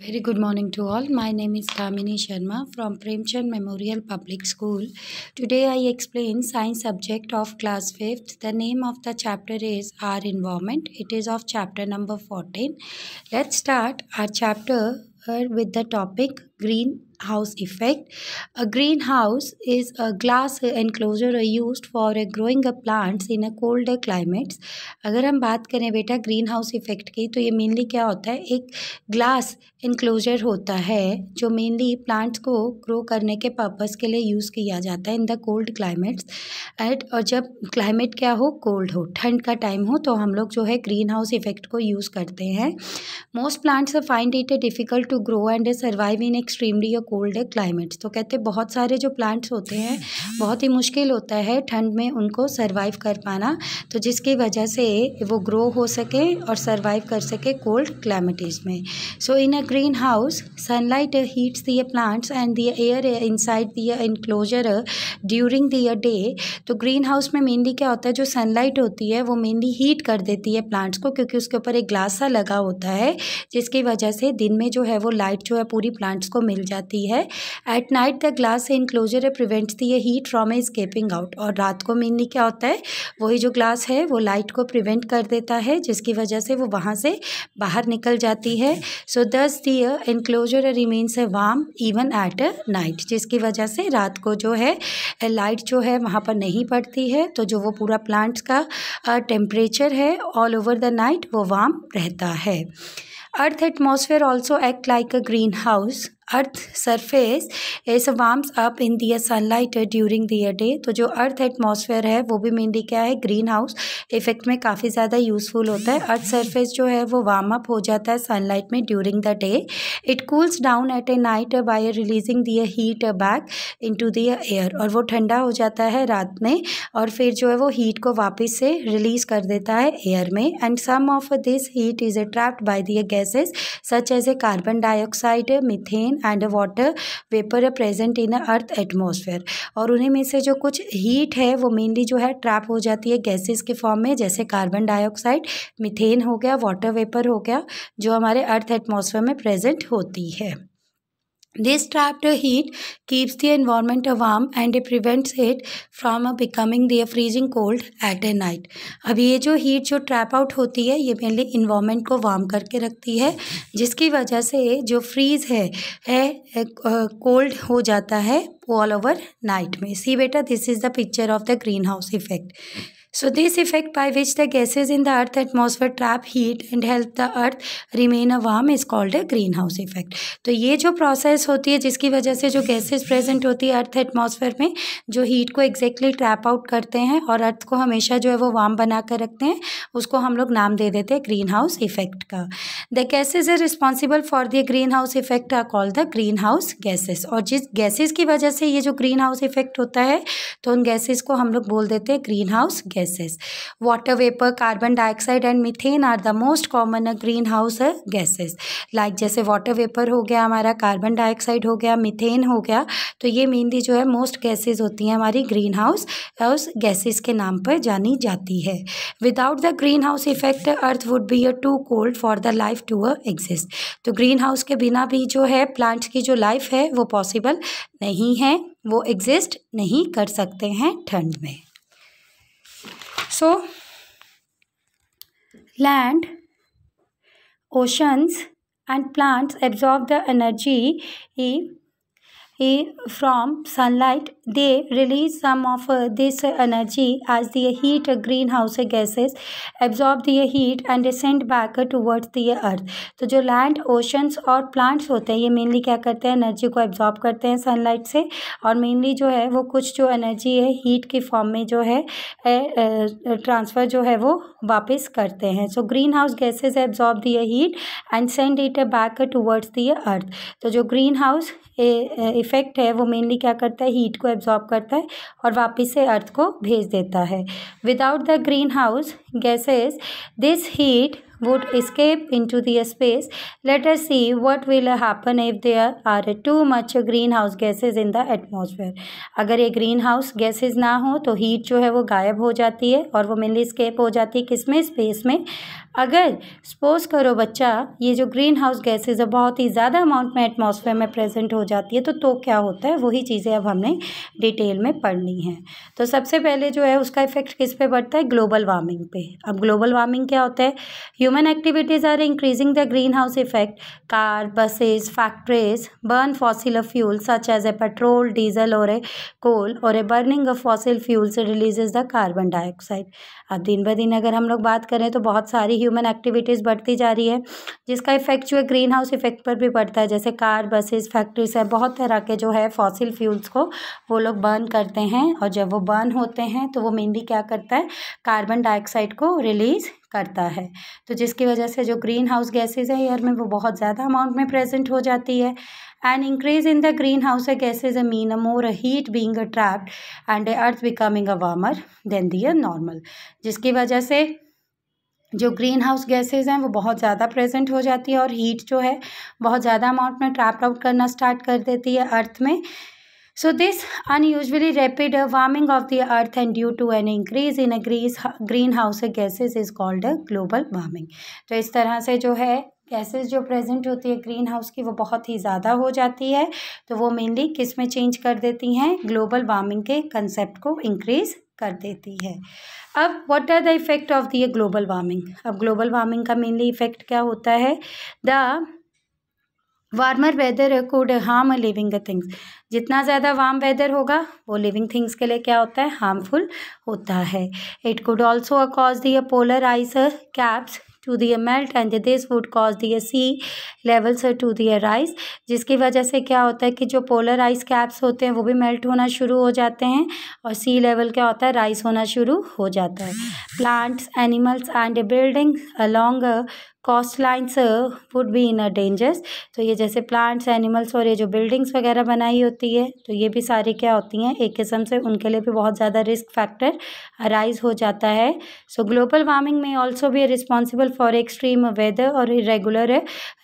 Very good morning to all. My name is Kamini Sharma from Premchand Memorial Public School. Today I explain science subject of class 5th. The name of the chapter is Our Environment. It is of chapter number 14. Let's start our chapter with the topic greenhouse effect. A greenhouse is a glass enclosure used for growing up plants in a colder climates. अगर हम बात करें बेटा green house effect की तो ये mainly क्या होता है, एक ग्लास इनक्लोजर होता है जो मेनली प्लांट्स को ग्रो करने के पर्पस के लिए यूज़ किया जाता है in the cold climates at. और जब क्लाइमेट क्या हो, कोल्ड हो, ठंड का टाइम हो, तो हम लोग जो है ग्रीन हाउस इफेक्ट को यूज़ करते हैं. Most plants find it difficult to grow and survive in extremely cold climates. तो कहते हैं बहुत सारे जो प्लांट्स होते हैं बहुत ही मुश्किल होता है ठंड में उनको सर्वाइव कर पाना, तो जिसकी वजह से वो ग्रो हो सके और सर्वाइव कर सके कोल्ड क्लाइमेटीज़ में. सो इन अ greenhouse, sunlight heats the plants and the air inside the enclosure during the day. तो ग्रीन हाउस में मेनली क्या होता है, जो सनलाइट होती है वो मेनली हीट कर देती है प्लांट्स को, क्योंकि उसके ऊपर एक ग्लास सा लगा होता है जिसकी वजह से दिन में जो है वो लाइट जो है पूरी प्लांट्स को मिल जाती है. At night the glass enclosure prevents the heat from escaping out. और रात को मेनली क्या होता है, वही जो ग्लास है वो लाइट को प्रिवेंट कर देता है जिसकी वजह से वो वहाँ से बाहर निकल जाती है. सो thus the enclosure remains warm even at night, जिसकी वजह से रात को जो है लाइट जो है वहाँ पर नहीं पड़ती है, तो जो वो पूरा प्लांट्स का टेम्परेचर है ऑल ओवर द नाइट वो वार्म रहता है. Earth atmosphere also act like a greenhouse. Earth surface ऐसे warms up in their sunlight during their day. तो जो अर्थ एटमॉस्फेयर है वो भी मेनली क्या है, ग्रीन हाउस इफेक्ट में काफ़ी ज़्यादा यूज़फुल होता है. अर्थ सरफेस जो है वो वार्म अप हो जाता है सनलाइट में during the day. It cools down at a night by releasing their heat back into their air. और वो ठंडा हो जाता है रात में और फिर जो है वो हीट को वापस से रिलीज़ कर देता है एयर में. And some of this heat is trapped by their gases such as a carbon dioxide, methane and water vapour present in earth atmosphere. और उन्हीं में से जो कुछ हीट है वो मेनली जो है ट्रैप हो जाती है गैसेस के फॉर्म में, जैसे कार्बन डाइऑक्साइड, मीथेन हो गया, वाटर वेपर हो गया, जो हमारे अर्थ एटमॉस्फेयर में प्रेजेंट होती है. This trapped heat keeps the environment warm and it prevents it from becoming the freezing cold at a night. अब ये जो हीट जो ट्रैप आउट होती है ये मेनली इन्वायरमेंट को वार्म करके रखती है, जिसकी वजह से जो फ्रीज है कोल्ड हो जाता है ऑल ओवर नाइट में. सी बेटा, this is the picture of the green house effect. So this effect by which the gases in the earth atmosphere trap heat and help the earth remain warm is called a greenhouse effect. तो ये जो process होती है जिसकी वजह से जो gases present होती है अर्थ एटमॉस्फेयर में, जो हीट को एग्जैक्टली ट्रैप आउट करते हैं और अर्थ को हमेशा जो है वो वार्म बना कर रखते हैं, उसको हम लोग नाम दे देते हैं ग्रीन हाउस इफेक्ट का. The gases are responsible for the green house effect are called the green house gases. और जिस गैसेज की वजह से ये जो ग्रीन हाउस इफेक्ट होता है तो उन गैसेज को हम लोग बोल देते हैं green house gases. Water vapor, carbon dioxide and methane are the most common greenhouse gases. Like जैसे water vapor हो गया हमारा, carbon dioxide हो गया, methane हो गया, तो ये मेनली जो है मोस्ट गैसेज होती हैं हमारी ग्रीन हाउस गैसेज के नाम पर जानी जाती है. Without the green house effect earth would be too cold for the life to exist. तो ग्रीन हाउस के बिना भी जो है प्लांट्स की जो लाइफ है वो पॉसिबल नहीं है, वो एग्जिस्ट नहीं कर सकते हैं ठंड में. So, land, oceans and plants absorb the energy from sunlight. They release some of this energy as the heat. Greenhouse gases absorb the heat and send back towards the earth. तो जो land, oceans और plants होते हैं ये mainly क्या करते हैं, energy को एब्जॉर्ब करते हैं सनलाइट से, और मेनली जो है वो कुछ जो एनर्जी है हीट की फॉर्म में जो है ट्रांसफ़र जो है वो वापस करते हैं. So green house gases absorb the heat and send it back towards the earth. तो जो ग्रीन हाउस इफेक्ट है वो मेनली क्या करता है, हीट को एब्जॉर्ब करता है और वापस से अर्थ को भेज देता है. Without the green house gases this heat would escape into the space. Let us see what will happen if there are too much greenhouse gases in the atmosphere. अगर ये ग्रीन हाउस गैसेज ना हो तो heat जो है वो गायब हो जाती है और वो मेनली escape हो जाती है किस में, स्पेस में. अगर सपोज करो बच्चा ये जो ग्रीन हाउस गैसेज है बहुत ही ज़्यादा अमाउंट में एटमॉस्फेयर में प्रेजेंट हो जाती है तो क्या होता है, वही चीज़ें अब हमने डिटेल में पढ़नी है। तो सबसे पहले जो है उसका इफेक्ट किस पे पड़ता है, ग्लोबल वार्मिंग पे। अब ग्लोबल वार्मिंग क्या होता है, human activities are increasing the green house effect. Car, buses, factories burn fossil fuel such as a petrol, diesel और ए कोल और a burning of fossil fuels releases the carbon dioxide. अब दिन ब दिन अगर हम लोग बात करें तो बहुत सारी ह्यूमन एक्टिविटीज़ बढ़ती जा रही है जिसका इफेक्ट जो है ग्रीन हाउस इफेक्ट पर भी पड़ता है। जैसे कार, बसेस, फैक्ट्रीज है, बहुत तरह के जो है फॉसिल फ्यूल्स को वो लोग बर्न करते हैं और जब वो बर्न होते हैं तो वो मेनली क्या करता है, कार्बन डाइऑक्साइड को रिलीज़ करता है। तो जिसकी वजह से जो ग्रीन हाउस गैसेज है एयर में वो बहुत ज़्यादा अमाउंट में प्रेजेंट हो जाती है। An increase in the greenhouse gases mean a more heat being trapped and the earth becoming a warmer than the normal, जिसकी वजह से जो ग्रीन हाउस गैसेज हैं वो बहुत ज़्यादा प्रेजेंट हो जाती है और हीट जो है बहुत ज़्यादा अमाउंट में ट्रैप आउट करना स्टार्ट कर देती है अर्थ में। So this unusually rapid warming of the earth and due to an increase in a greenhouse gases is called a global warming। तो इस तरह से जो है गैसेस जो प्रेजेंट होती है ग्रीन हाउस की वो बहुत ही ज़्यादा हो जाती है तो वो मेनली किस में चेंज कर देती हैं, ग्लोबल वार्मिंग के कंसेप्ट को इंक्रीज कर देती है। अब what are the effect of the global warming. अब ग्लोबल वार्मिंग का मेनली इफेक्ट क्या होता है, the warmer weather could harm living things. जितना ज़्यादा वार्म वेदर होगा वो लिविंग थिंग्स के लिए क्या होता है, हार्मफुल होता है। It could also cause the polar ice caps to the melt and this would cause the sea levels to the rise, जिसकी वजह से क्या होता है कि जो पोलर आइस कैप्स होते हैं वो भी मेल्ट होना शुरू हो जाते हैं और सी लेवल क्या होता है, राइज होना शुरू हो जाता है। Plants, animals and building along coast lines would be in a dangers. तो ये जैसे प्लांट्स, एनिमल्स और ये जो बिल्डिंग्स वगैरह बनाई होती है तो ये भी सारी क्या होती हैं, एक किस्म से उनके लिए भी बहुत ज़्यादा रिस्क फैक्टर अराइज हो जाता है। सो ग्लोबल वार्मिंग में ऑल्सो भी रिस्पॉन्सिबल फॉर एक्सट्रीम वेदर और irregular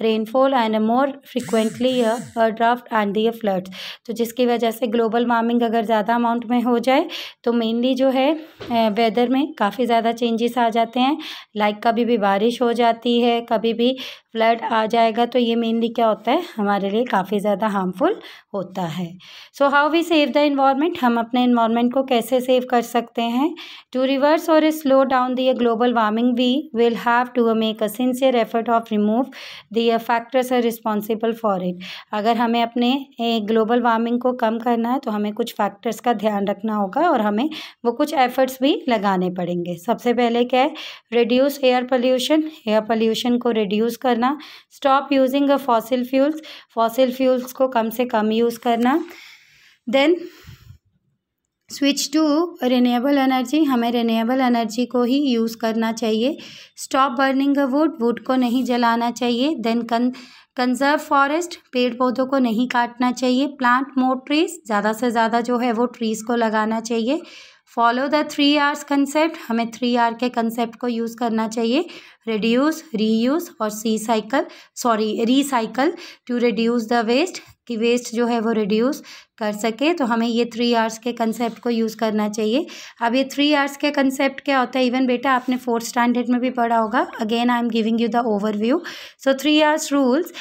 rainfall and more frequently draft and the floods. तो जिसकी वजह से ग्लोबल वार्मिंग अगर ज़्यादा अमाउंट में हो जाए तो मेनली जो है वेदर में काफ़ी ज़्यादा चेंजेस आ जाते हैं। लाइक कभी भी बारिश हो जाती है, कभी भी फ्लड आ जाएगा, तो ये मेनली क्या होता है, हमारे लिए काफ़ी ज़्यादा हार्मफुल होता है। So how we save the environment, हम अपने इन्वायरमेंट को कैसे सेव कर सकते हैं। टू रिवर्स और slow down the global warming we will have to make a sincere effort of remove the factors are responsible for it. अगर हमें अपने ग्लोबल वार्मिंग को कम करना है तो हमें कुछ फैक्टर्स का ध्यान रखना होगा और हमें वो कुछ एफर्ट्स भी लगाने पड़ेंगे। सबसे पहले क्या है, reduce air pollution, air pollution को रिड्यूस करना। Stop using a fossil fuels, fossil fuels को कम से कम यूज़ करना। Then switch to renewable energy, हमें रिन्यूएबल एनर्जी को ही यूज़ करना चाहिए। Stop burning a wood, wood को नहीं जलाना चाहिए। देन कंजर्व फॉरेस्ट, पेड़ पौधों को नहीं काटना चाहिए। प्लांट मोर ट्रीज, ज़्यादा से ज़्यादा जो है वो ट्रीज़ को लगाना चाहिए। फॉलो द 3 Rs कंसेप्ट, हमें 3R के कंसेप्ट को यूज़ करना चाहिए। रिड्यूस, रीयूज़ और recycle to reduce the waste, कि वेस्ट जो है वो रिड्यूस कर सके, तो हमें ये 3Rs के कंसेप्ट को यूज़ करना चाहिए। अब ये 3Rs के कंसेप्ट क्या होता है, इवन बेटा आपने 4th स्टैंडर्ड में भी पढ़ा होगा। Again I am giving you the overview. So 3Rs rules,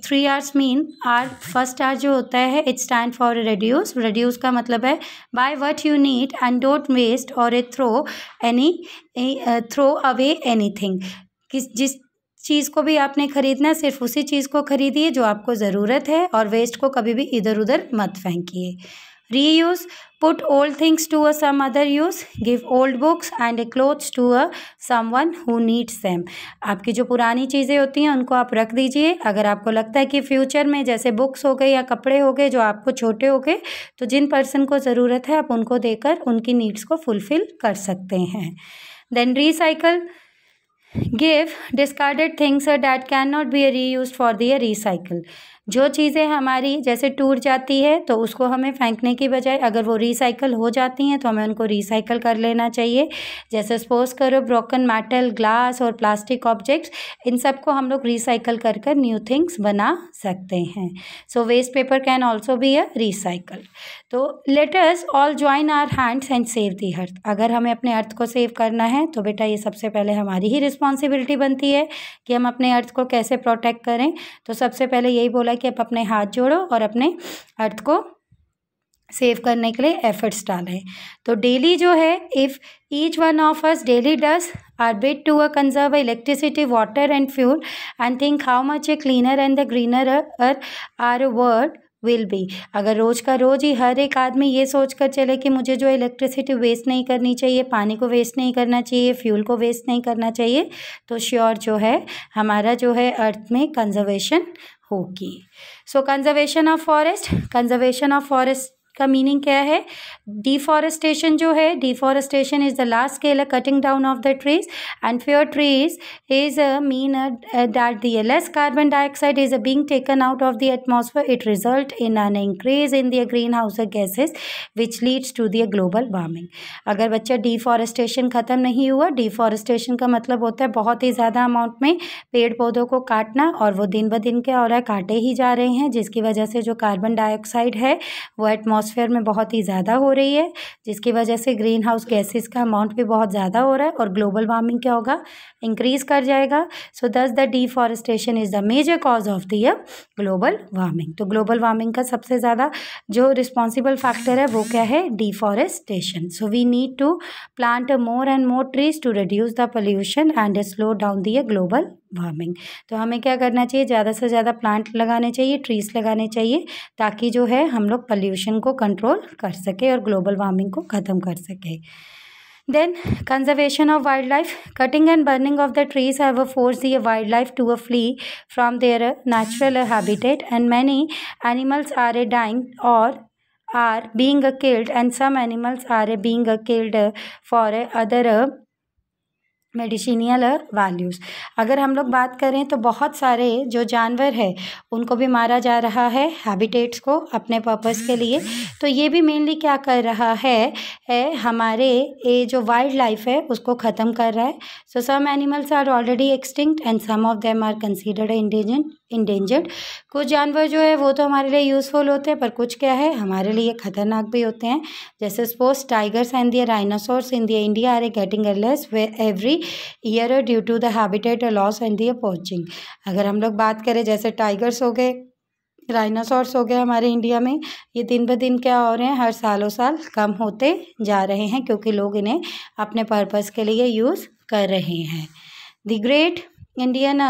3Rs mean R, first R जो होता है it stand for reduce. Reduce का मतलब है buy what you need and don't waste और थ्रो अवे एनीथिंग। जिस चीज़ को भी आपने खरीदना है सिर्फ उसी चीज़ को खरीदिए जो आपको ज़रूरत है और वेस्ट को कभी भी इधर उधर मत फेंकिए। Reuse, put old things to some other use, give old books and clothes to someone who needs them. आपकी जो पुरानी चीज़ें होती हैं उनको आप रख दीजिए। अगर आपको लगता है कि फ्यूचर में जैसे बुक्स हो गए या कपड़े हो गए जो आपको छोटे हो गए, तो जिन पर्सन को ज़रूरत है आप उनको देकर उनकी नीड्स को फुलफ़िल कर सकते हैं। Then recycle, give discarded things that can not be reused for the recycle. जो चीज़ें हमारी जैसे टूट जाती है तो उसको हमें फेंकने की बजाय अगर वो रिसाइकल हो जाती हैं तो हमें उनको रिसाइकल कर लेना चाहिए। जैसे सपोज करो ब्रोकन मेटल, ग्लास और प्लास्टिक ऑब्जेक्ट्स, इन सब को हम लोग रिसाइकल कर कर न्यू थिंग्स बना सकते हैं। So waste paper can also be a recycle. तो let us all join our hands and save the earth. अगर हमें अपने अर्थ को सेव करना है तो बेटा ये सबसे पहले हमारी ही रिस्पॉन्सिबिलिटी रिस्पॉन्सिबिलिटी बनती है कि हम अपने अर्थ को कैसे प्रोटेक्ट करें। तो सबसे पहले यही बोला कि आप अपने हाथ जोड़ो और अपने अर्थ को सेव करने के लिए एफर्ट्स डालें। तो डेली जो है, if each one of us daily does our bit to conserve electricity, water and fuel and think how much a cleaner and the greener earth our world will be. अगर रोज़ का रोज़ ही हर एक आदमी ये सोच कर चले कि मुझे जो इलेक्ट्रिसिटी वेस्ट नहीं करनी चाहिए, पानी को वेस्ट नहीं करना चाहिए, फ्यूल को वेस्ट नहीं करना चाहिए, तो श्योर जो है हमारा जो है अर्थ में कंजर्वेशन होगी। सो कंजर्वेशन ऑफ फॉरेस्ट का मीनिंग क्या है? डिफॉरेस्टेशन जो है, deforestation is the large scale cutting down of the trees and fewer trees is mean that the less carbon dioxide is being taken out of the atmosphere, it result in an increase in the green house gases which leads to the global warming. अगर बच्चा deforestation ख़त्म नहीं हुआ, deforestation का मतलब होता है बहुत ही ज़्यादा अमाउंट में पेड़ पौधों को काटना, और वो दिन ब दिन क्या हो रहा है, काटे ही जा रहे हैं, जिसकी वजह से जो कार्बन डाइऑक्साइड है वो एटमॉस्फेयर में बहुत ही ज़्यादा हो रही है, जिसकी वजह से ग्रीन हाउस गैसेस का अमाउंट भी बहुत ज़्यादा हो रहा है और ग्लोबल वार्मिंग क्या होगा, इंक्रीज कर जाएगा। So thus the deforestation is the major cause of the global warming. तो ग्लोबल वार्मिंग का सबसे ज़्यादा जो रिस्पॉन्सिबल फैक्टर है वो क्या है? Deforestation. So we need to plant more and more trees to reduce the pollution and slow down the global warming. तो हमें क्या करना चाहिए? ज़्यादा से ज़्यादा प्लांट लगाने चाहिए, ट्रीज लगाने चाहिए, ताकि जो है हम लोग पोल्यूशन को कंट्रोल कर सके और ग्लोबल वार्मिंग को ख़त्म कर सके। Then conservation of wildlife. Cutting and burning of the trees have forced the wildlife to flee from their natural habitat, and many animals are dying or are being killed, and some animals are being killed for other medicinal values. अगर हम लोग बात करें तो बहुत सारे जो जानवर है उनको भी मारा जा रहा है हैबिटेट्स को अपने पर्पस के लिए। तो ये भी मेनली क्या कर रहा है हमारे ये जो वाइल्ड लाइफ है उसको ख़त्म कर रहा है। So some animals are already extinct and some of them are considered endangered. कुछ जानवर जो है वो तो हमारे लिए यूज़फुल होते हैं, पर कुछ क्या है हमारे लिए ख़तरनाक भी होते हैं। जैसे suppose tigers and the rhinoceros in the India are getting less every year due to the habitat loss and the poaching. अगर हम लोग बात करें जैसे टाइगर्स हो गए, राइनोसोर्स हो गए हमारे इंडिया में, ये दिन ब दिन क्या हो रहे हैं, हर सालों साल कम होते जा रहे हैं, क्योंकि लोग इन्हें अपने पर्पस के लिए यूज़ कर रहे हैं। The great Indian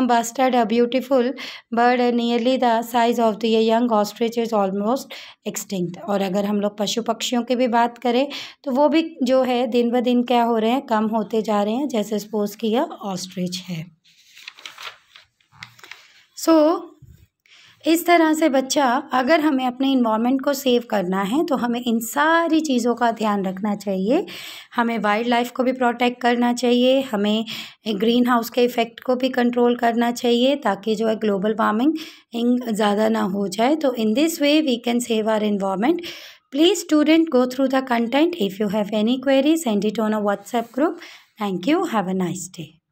bustard, a beautiful bird nearly the size of the young ostrich, is almost extinct। और अगर हम लोग पशु पक्षियों की भी बात करें तो वो भी जो है दिन ब दिन क्या हो रहे हैं, कम होते जा रहे हैं, जैसे सपोज कि यह ऑस्ट्रिच है। इस तरह से बच्चा, अगर हमें अपने इन्वायरमेंट को सेव करना है तो हमें इन सारी चीज़ों का ध्यान रखना चाहिए। हमें वाइल्ड लाइफ को भी प्रोटेक्ट करना चाहिए, हमें ग्रीन हाउस के इफ़ेक्ट को भी कंट्रोल करना चाहिए, ताकि जो है ग्लोबल वार्मिंग ज़्यादा ना हो जाए। तो in this way we can save our environment. Please student go through the content. If you have any query send it on a WhatsApp group. Thank you. Have a nice day.